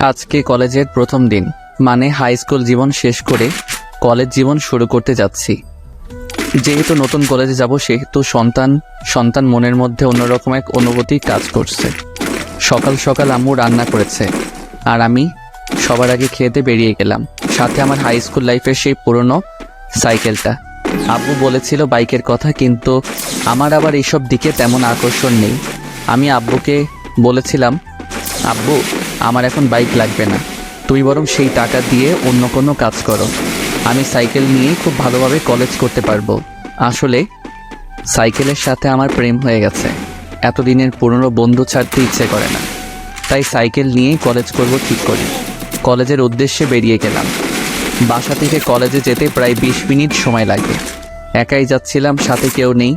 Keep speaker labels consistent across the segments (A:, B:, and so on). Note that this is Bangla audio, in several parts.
A: আজকে কলেজের প্রথম দিন, মানে হাই স্কুল জীবন শেষ করে কলেজ জীবন শুরু করতে যাচ্ছি। যেহেতু নতুন কলেজে যাব, সেহেতু সন্তান মনের মধ্যে অন্যরকম এক অনুভূতি কাজ করছে। সকাল সকাল আম্মু রান্না করেছে, আর আমি সবার আগে খেতে বেরিয়ে গেলাম। সাথে আমার হাই স্কুল লাইফের সেই পুরনো সাইকেলটা। আব্বু বলেছিল বাইকের কথা, কিন্তু আমার আবার এইসব দিকে তেমন আকর্ষণ নেই। আমি আব্বুকে বলেছিলাম, আব্বু আমার এখন বাইক লাগবে না, তুই বরং সেই টাকা দিয়ে অন্য কোনো কাজ করো, আমি সাইকেল নিয়েই খুব ভালোভাবে কলেজ করতে পারবো। আসলে সাইকেলের সাথে আমার প্রেম হয়ে গেছে, এতদিনের পুরনো বন্ধু ছাড়তে ইচ্ছে করে না, তাই সাইকেল নিয়েই কলেজ করব ঠিক করি। কলেজের উদ্দেশ্যে বেরিয়ে গেলাম। বাসা থেকে কলেজে যেতে প্রায় 20 মিনিট সময় লাগে। একাই যাচ্ছিলাম, সাথে কেউ নেই।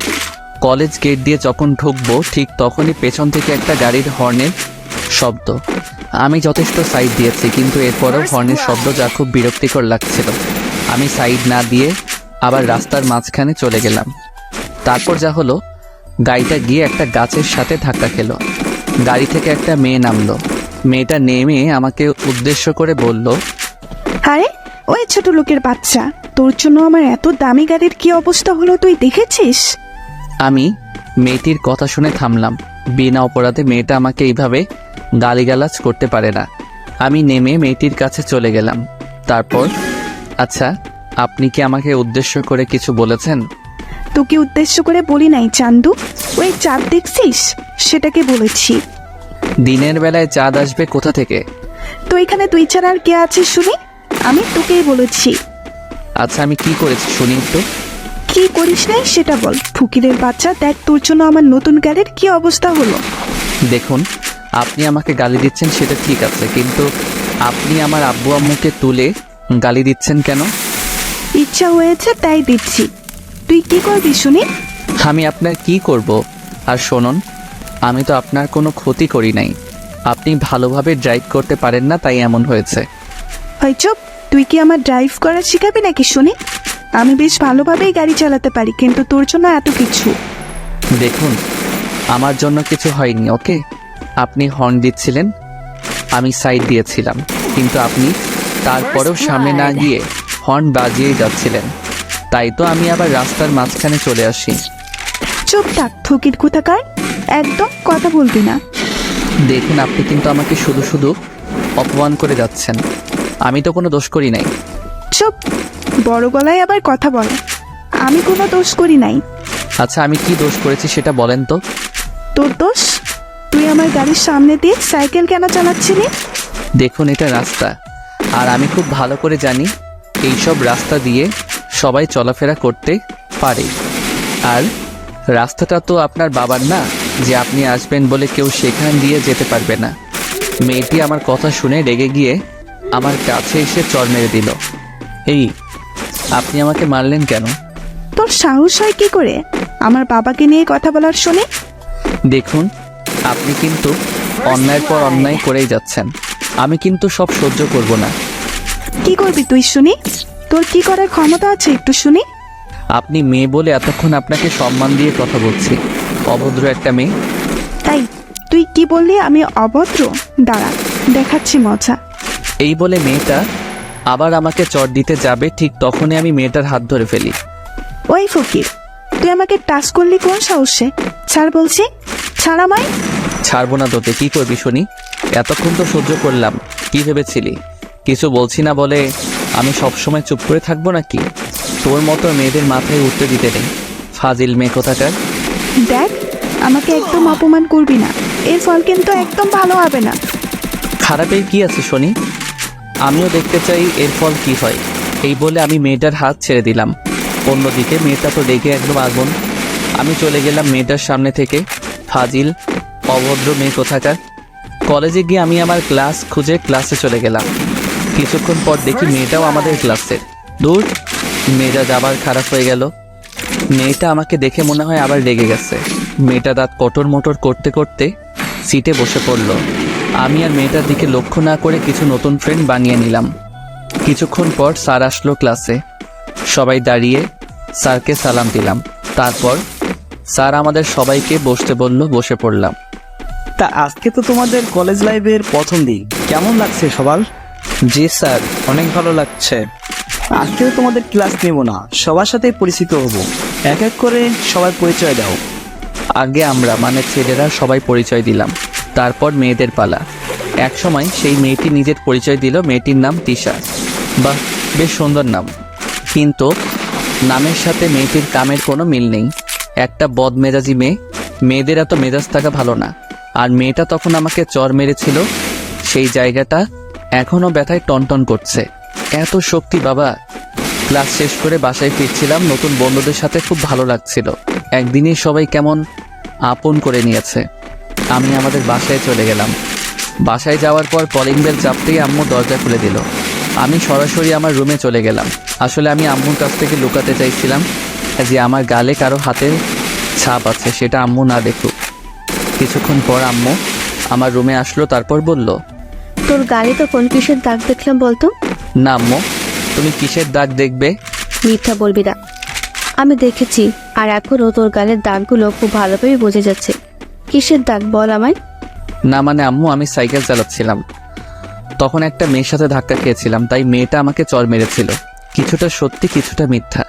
A: কলেজ গেট দিয়ে যখন ঢুকবো, ঠিক তখনই পেছন থেকে একটা গাড়ির হর্নের শব্দ। আমি যথেষ্ট সাইড দিয়েছি, কিন্তু এরপরও হর্নের শব্দ যা খুব বিরক্তিকর লাগছিল। আমি সাইড না দিয়ে আবার রাস্তার মাঝখানে চলে গেলাম। তারপর যা হলো, গাড়িটা গিয়ে একটা গাছের সাথে ধাক্কা খেলো। গাড়ি থেকে একটা মেয়ে নামলো। মেয়েটা নেমে আমাকে উদ্দেশ্য করে বলল,
B: আরে ওই ছোট লোকের বাচ্চা, তোর জন্য আমার এত দামি গাড়ির কি অবস্থা হলো তুই দেখেছিস?
A: আমি মেয়েটির কথা শুনে থামলাম। বিনা অপরাধে মেয়েটা আমাকে এইভাবে গালিগালাজ করতে পারে না। আমি নেমে মেয়েটির কাছে চলে গেলাম। তারপর, আচ্ছা, আপনি কি আমাকে উদ্দেশ্য করে কিছু বলেছেন?
B: তোকে উদ্দেশ্য করে বলি নাই চান্দু, ওই চাঁদ দেখছিস সেটাকে বলেছি।
A: দিনের বেলায় চাঁদ আসবে কোথা থেকে?
B: তো এখানে তুই ছাড়া আর কে আছে শুনি? আমি তোকেই বলেছি।
A: আচ্ছা, আমি কি করেছি শুনি একটু।
B: কি করিস নাই সেটা বল। ফকিরের বাচ্চা, দেখ তোর জন্য আমার নতুন গাড়ির কি অবস্থা হলো।
A: দেখুন, আপনি আমাকে গালি দিচ্ছেন সেটা ঠিক আছে, কিন্তু আপনি আমার আব্বু আম্মুকে তুলে গালি দিচ্ছেন কেন?
B: ইচ্ছা হয়েছে তাই দিচ্ছি। তুই কি করবি শুনি?
A: আমি আপনার কি করব? আর শুনুন, আমি তো আপনার কোনো ক্ষতি করি নাই। আপনি ভালোভাবে ড্রাইভ করতে পারেন না, তাই এমন হয়েছে।
B: হয় চুপ, তুই কি আমার ড্রাইভ করা শিখাবি নাকি শুনি? আমি বেশ ভালোভাবেই গাড়ি চালাতে পারি, কিন্তু তোর জন্য এত কিছু।
A: দেখুন, আমার জন্য কিছু হয়নি, ওকে? আপনি হর্ন দিচ্ছিলেন, আমি সাইড দিয়েছিলাম, কিন্তু আপনি তারপরেও সামনে না গিয়ে হর্ন বাজিয়েই যাচ্ছিলেন। তাই তো আমি আবার রাস্তার মাঝখানে চলে আসি।
B: চুপ থাক ফকির কোথাকার, একদম কথা বলবি না।
A: দেখুন, আপনি কিন্তু আমাকে শুধু শুধু অপমান করে যাচ্ছেন। আমি তো কোনো দোষ করি নাই।
B: চুপ, বড় গলায় আবার কথা বলে। আমি কোনো দোষ করি নাই।
A: আচ্ছা, আমি কি দোষ করেছি সেটা বলেন তো।
B: তোর দোষ? তুই আমার গাড়ির সামনে দিয়ে সাইকেল কেন চালাচ্ছিলি?
A: দেখুন, এটা রাস্তা, আর আমি খুব ভালো করে জানি এইসব রাস্তা দিয়ে সবাই চলাফেরা করতে পারে। আর রাস্তাটা তো আপনার বাবার না, যে আপনি আসবেন বলে কেউ সেখান দিয়ে যেতে পারবে না। মেয়েটি আমার কথা শুনে রেগে গিয়ে আমার কাছে এসে চড় মেরে দিল। এই, আপনি আমাকে মারলেন কেন?
B: তোর সাহস হয় কি করে আমার বাবাকে নিয়ে কথা বলার শুনে?
A: দেখুন, আপনি কিন্তু অন্যায়ের পর অন্যায় করেই যাচ্ছেন। আমি কিন্তু সব সহ্য করব না।
B: কি করবি তুই শুনি? তোর কি করার ক্ষমতা আছে একটু শুনি?
A: আপনি মেয়ে বলে এতক্ষণ আপনাকে সম্মান দিয়ে কথা বলছি। অভদ্র একটা মেয়ে।
B: তাই তুই কি বললি আমি অভদ্র? দাঁড়া, দেখাচ্ছি মজা।
A: এই বলে মেয়েটা আবার আমাকে চড় দিতে যাবে, ঠিক তখনই আমি মেয়েটার হাত ধরে ফেলি।
B: ওই ফকির, তুই আমাকে টাচ করলি কোন সাহসে? ছাড় বলছি, ছাড় আমায়।
A: ছাড়বো না তোকে। কি করবি শুনি? এতক্ষণ তো সহ্য করলাম, কি ভেবেছিলি কিছু বলছি না বলে আমি সবসময় চুপ করে থাকবো নাকি? তোর মতো মেয়েদের মাথায় উঠতে দিতে নেই, ফাজিল মেয়ে কোথাকার।
B: দেখ, আমাকে একদম অপমান করবি না, এর ফল কিন্তু একদম ভালো হবে না।
A: খারাপের কি আছে শুনি? আমিও দেখতে চাই এর ফল কি হয়। এই বলে আমি মেয়েটার হাত ছেড়ে দিলাম। অন্যদিকে মেয়েটা তো রেগে একদম আগুন। আমি চলে গেলাম মেয়েটার সামনে থেকে। ফাজিল, অভদ্র মেয়ে কোথাকার। কলেজে গিয়ে আমি আমার ক্লাস খুঁজে ক্লাসে চলে গেলাম। কিছুক্ষণ পর দেখি মেয়েটাও আমাদের ক্লাসের। দূর, মেয়েটা আবার খারাপ হয়ে গেল। মেয়েটা আমাকে দেখে মনে হয় আবার রেগে গেছে। মেয়েটা দাঁত কটর মোটর করতে করতে সিটে বসে পড়ল। আমি আর মেয়েটার দিকে লক্ষ্য না করে কিছু নতুন ফ্রেন্ড বানিয়ে নিলাম। কিছুক্ষণ পর স্যার আসলো ক্লাসে। সবাই দাঁড়িয়ে স্যারকে সালাম দিলাম। তারপর স্যার আমাদের সবাইকে বসতে বলল, বসে পড়লাম।
C: তা আজকে তো তোমাদের কলেজ লাইফের প্রথম দিন, কেমন লাগছে সবার?
D: জি স্যার, অনেক ভালো লাগছে।
C: আজকে তো তোমাদের ক্লাস নেব না, সবার সাথে পরিচিত হব। এক এক করে সবার পরিচয় দাও।
A: আগে আমরা মানে ছেলেরা সবাই পরিচয় দিলাম, তারপর মেয়েদের পালা। এক সময় সেই মেয়েটি নিজের পরিচয় দিল। মেয়েটির নাম তিশা। বাহ, বেশ সুন্দর নাম, কিন্তু নামের সাথে মেয়েটির কামের কোনো মিল নেই। একটা বদমেজাজি মেয়ে। মেয়েদের এত মেজাজ থাকা ভালো না। আর মেয়েটা তখন আমাকে চর মেরেছিল, সেই জায়গাটা এখনো ব্যথায় টনটন করছে। এত শক্তি বাবা! ক্লাস শেষ করে বাসায় ফিরছিলাম, নতুন বন্ধুদের সাথে খুব ভালো লাগছিল। একদিনই সবাই কেমন আপন করে নিয়েছে। আমি আমাদের বাসায় চলে গেলাম। বাসায় যাওয়ার পর কলিং বেল চাপতেই আম্মু দরজা খুলে দিল। আমি সরাসরি আমার রুমে চলে গেলাম। আসলে আমি আম্মুর কাছ থেকে লুকাতে চাইছিলাম যে আমার গালে কারো হাতের ছাপ আছে, সেটা আম্মু না দেখুক। কিছুক্ষণ পর আম্মু আমার রুমে আসলো, তারপর বলল,
E: তোর গাড়ি তো কোন কিসের দাগ দেখলাম বলতো?
A: না আম্মু, তুমি কিসের দাগ দেখবে?
E: মিথ্যা বলবি না, আমি দেখেছি আর এখনো তোর গালের দাগগুলো খুব ভালোভাবে বোঝা যাচ্ছে। কিসের দাগ বল আমায়।
A: না মানে আম্মু, আমি সাইকেল চালাচ্ছিলাম, তখন একটা মেয়ের সাথে ধাক্কা খেয়েছিলাম, তাই মেয়েটা আমাকে চড় মেরেছিল। কিছুটা সত্যি কিছুটা মিথ্যা।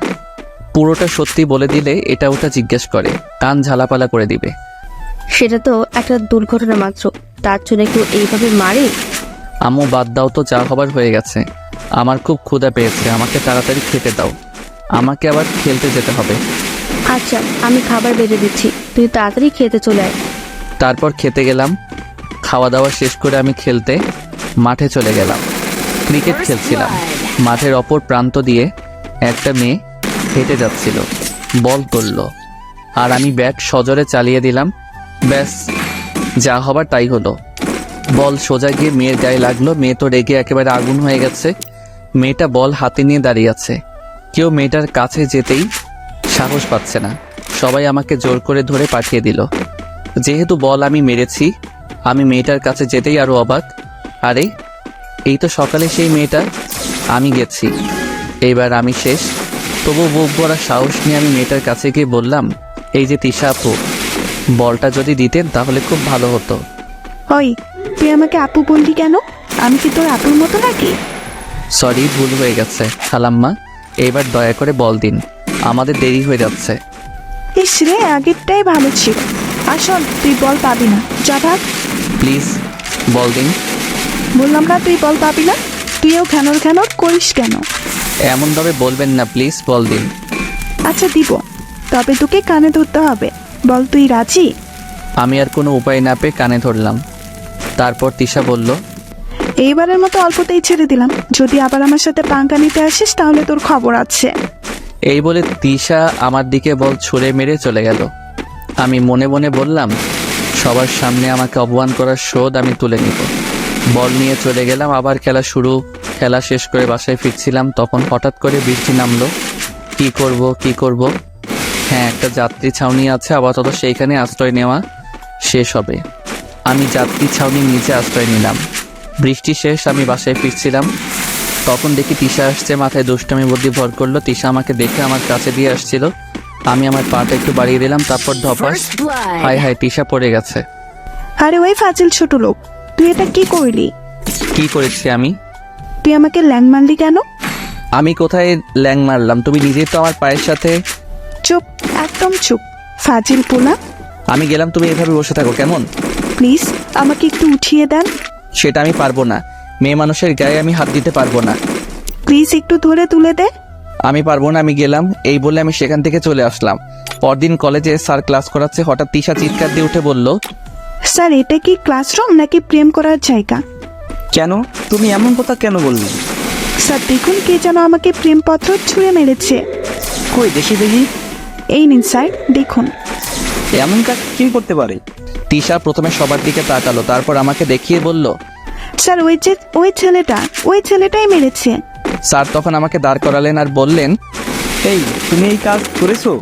A: পুরোটা সত্যি বলে দিলে এটা ওটা জিজ্ঞেস করে, কান ঝালাপালা করে দিবে।
E: সেটা তো একটা দুর্ঘটনা মাত্র, তার জন্য কেউ এইভাবে মারে?
A: আম্মু বাদ দাও তো, যা হবার হয়ে গেছে। আমার খুব ক্ষুধা পেয়েছে, আমাকে তাড়াতাড়ি খেতে দাও, আমাকে আবার খেলতে যেতে হবে।
E: আচ্ছা, আমি খাবার বেড়ে দিচ্ছি, তুই তাড়াতাড়ি খেতে চলে আয়।
A: তারপর খেতে গেলাম। খাওয়া দাওয়া শেষ করে আমি খেলতে মাঠে চলে গেলাম। ক্রিকেট খেলছিলাম। মাঠের অপর প্রান্ত দিয়ে একটা মেয়ে হেঁটে যাচ্ছিল, বল করল আর আমি ব্যাট সজোরে চালিয়ে দিলাম। ব্যাস, যা হবার তাই হলো। বল সোজা গিয়ে মেয়ের গায়ে লাগলো। মেয়ে তো রেগে একেবারে আগুন হয়ে গেছে। মেয়েটা বল হাতে নিয়ে দাঁড়িয়ে আছে। কেউ মেয়েটার কাছে যেতেই সাহস পাচ্ছে না। সবাই আমাকে জোর করে ধরে পাঠিয়ে দিল। যেহেতু বল আমি মেরেছি, আমি মেয়েটার কাছে যেতেই আরো অবাক। আরে, এই তো সকালে সেই মেয়েটা। আমি গেছি, এইবার আমি শেষ। তবু বুক ভরা সাহস নিয়ে আমি মেয়েটার কাছে গিয়ে বললাম, এই যে তিশা আপু, বলটা যদি দিতেন তাহলে খুব ভালো হতো।
B: ওই, তুই আমাকে আপু বললি কেন? আমি কি তোর আপুর মতো নাকি?
A: সরি, ভুল হয়ে গেছে খালাম্মা, এইবার দয়া করে বল দিন, আমাদের দেরি হয়ে যাচ্ছে।
B: ইস রে, আগেরটাই ভালো ছিল। আসল তুই বল পাবি না, যা ভাগ।
A: প্লিজ বল দিন।
B: বললাম না তুই বল পাবি না। তুইও ঘ্যানর ঘ্যানর করিস কেন?
A: এমনভাবে বলবেন না প্লিজ, বল দিন।
B: আচ্ছা দিব, তবে তোকে কানে ধরতে হবে। বল তুই রাজি?
A: আমি আর কোনো উপায় না পেয়ে কানে ধরলাম। তারপর তিশা বলল,
B: এইবারের মতো অল্পতেই ছেড়ে দিলাম, যদি আবার আমার সাথে পাঙ্কা নিতে আসিস তাহলে তোর খবর আছে।
A: এই বলে তিশা আমার দিকে বল ছুঁড়ে মেরে চলে গেল। আমি মনে মনে বললাম, সবার সামনে আমাকে অপমান করার শোধ আমি তুলে নিব। বল নিয়ে চলে গেলাম, আবার খেলা শুরু। খেলা শেষ করে বাসায় ফিরছিলাম, তখন হঠাৎ করে বৃষ্টি নামলো। কি করব? হ্যাঁ, একটা যাত্রী ছাউনি আছে, আপাতত সেইখানে আশ্রয় নেওয়া শেষ হবে। আমি যাত্রী ছাউনির নিচে আশ্রয় নিলাম। বৃষ্টি শেষ, আমি বাসায় ফিরছিলাম, তখন দেখি তিশা আসছে। মাথায় দুষ্টামি বুদ্ধি ভর করলো। তিশা আমাকে দেখে আমার কাছে দিয়ে আসছিল। আমি আমার পাটা একটু বাড়িয়ে দিলাম, তারপর ধপাস। হায় হায়, তিশা পড়ে গেছে।
B: আরে ওই ফাজিল ছোট লোক, তুই এটা কি করলি?
A: কি করেছি আমি?
B: তুই আমাকে ল্যাং মারলি কেন?
A: আমি কোথায় ল্যাং মারলাম? তুমি নিজেই তো আমার পায়ের সাথে।
B: চুপ, একদম চুপ, ফাজিল পোলা।
A: আমি গেলাম, তুমি এভাবে বসে থাকো কেমন?
B: প্লিজ আমাকে একটু উঠিয়ে দেন।
A: সেটা আমি পারবো না, মেয়ে মানুষের গায়ে আমি হাত দিতে পারবো না।
B: প্লিজ একটু ধরে তুলে দে।
A: আমি পারবো না, আমি গেলাম। এই বলে আমি সেখান থেকে চলে আসলাম। পরদিন কলেজে স্যার ক্লাস করাচ্ছে, হঠাৎ তিশা চিৎকার দিয়ে উঠে বলল,
B: স্যার এটা কি ক্লাসরুম নাকি প্রেম করার জায়গা?
C: কেন তুমি এমন কথা কেন বললি?
B: স্যার দেখুন, কে যেন আমাকে প্রেমপত্র ছুঁড়ে মেরেছে।
C: কই দেখি দেখি।
B: এই নিন স্যার, দেখুন।
C: এমন কাজ কি করতে পারে?
A: তিশা প্রথমে সবার দিকে তাকালো, তারপর আমাকে দেখিয়ে বলল,
B: স্যার ওই ছেলেটাই মেরেছে।
A: স্যার তখন আমাকে দাঁড় করালেন আর বললেন,
C: এই তুমি এই কাজ করেছো?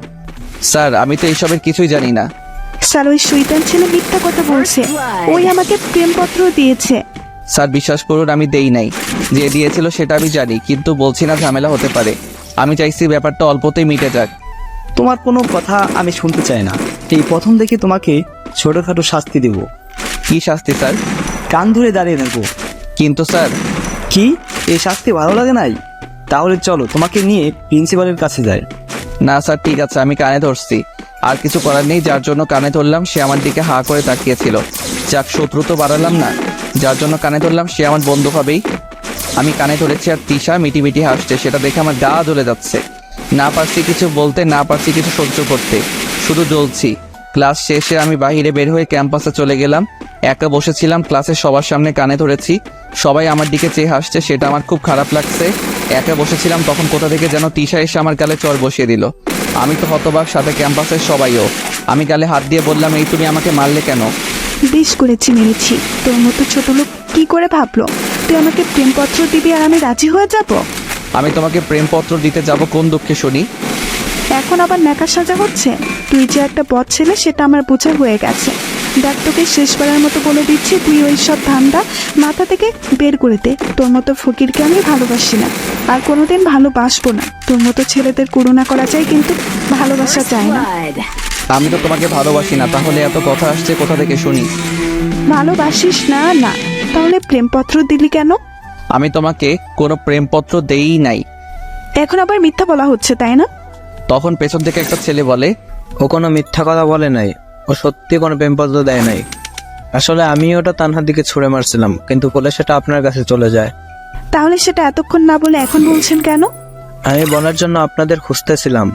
A: স্যার আমি তো এইসবের কিছুই জানি না।
B: স্যার ওই শয়তান ছেলে মিথ্যা কথা বলছে, ওই আমাকে প্রেমপত্র দিয়েছে।
A: স্যার বিশ্বাস করুন, আমি দেই নাই। যে দিয়েছিল সেটা আমি জানি, কিন্তু বলছি না, ঝামেলা হতে পারে। আমি চাইছি ব্যাপারটা অল্পতেই মিটে যাক।
C: তোমার কোনো কথা আমি শুনতে চাই না। এই প্রথম দেখে তোমাকে ছোটখাটো শাস্তি দেব।
A: কি শাস্তি স্যার?
C: কান ধরে দাঁড়িয়ে থাকো।
A: কিন্তু স্যার,
C: কি, এই শাস্তি ভালো লাগে নাই? তাহলে চলো তোমাকে নিয়ে প্রিন্সিপালের কাছে যাই।
A: না স্যার, ঠিক আছে, আমি কানে ধরছি। আর কিছু করার নেই, যার জন্য কানে ধরলাম সে আমার দিকে হা করে তাকিয়েছিল। যাক, শত্রু তো বাড়ালাম না। যার জন্য কানে ধরলাম সে আমার বন্ধু হবেই। আমি কানে ধরেছি আর তিশা মিটিমিটি হাসছে, সেটা দেখে আমার গা জ্বলে যাচ্ছে। না পারছি কিছু বলতে, না পারছি কিছু সহ্য করতে, শুধু জ্বলছি। ক্লাস শেষে আমি বাইরে বের হয়ে ক্যাম্পাসে চলে গেলাম। একা বসেছিলাম, ক্লাসের সবার সামনে কানে ধরেছি, সবাই আমার দিকে চেয়ে হাসছে, সেটা আমার খুব খারাপ লাগছে। একা বসেছিলাম, তখন কোথা থেকে যেন তিশা এসে আমার গালে চড় বসিয়ে দিল। আমি তো হতবাক, সাথে ক্যাম্পাসের সবাইও। আমি গালে হাত দিয়ে বললাম, এই তুমি আমাকে মারলে কেন?
B: বেশ করেছি মেরেছি। তোর মতো ছোট লোক কি করে ভাবলো তুই আমাকে প্রেমপত্র দিবি আর আমি রাজি হয়ে যাব?
A: আমি তোমাকে প্রেমপত্র দিতে যাব কোন দুঃখে শুনি?
B: এখন আবার ন্যাকা সাজা হচ্ছে? তুই যে একটা বদ ছেলে সেটা আমার বোঝা হয়ে গেছে। দেখ, তোকে শেষবারের মতো বলে দিচ্ছি, তুই ওই সব ধান্দা মাথা থেকে বের করে দে। তোর মতো ফকিরকে আমি ভালোবাসি না, আর কোনোদিন ভালোবাসবো না। তোর মতো ছেলেদের করুণা করা যায়, কিন্তু ভালোবাসা চায় না।
A: আমি তো তোমাকে ভালোবাসি না, তাহলে এত কথা আসছে কোথা থেকে শুনি?
B: ভালোবাসিস না? না, তাহলে প্রেমপত্র দিলি কেন?
A: আমি তোমাকে কোনো প্রেমপত্র দেই নাই।
B: এখন আবার মিথ্যা বলা হচ্ছে, তাই না?
A: তখন পেছন থেকে একটা ছেলে বলে,
D: ও কোনো মিথ্যা কথা বলে নাই, ও সত্যি কোনো প্রেমপত্র দেয় নাই। আসলে আমি ওটা তানহার দিকে ছুঁড়ে মারছিলাম, কিন্তু বলে সেটা আপনার কাছে চলে যায়।
B: তাহলে সেটা এতক্ষণ না বলে এখন বলছেন কেন?
D: আমি বলার জন্য আপনাদের খুঁজতেছিলাম।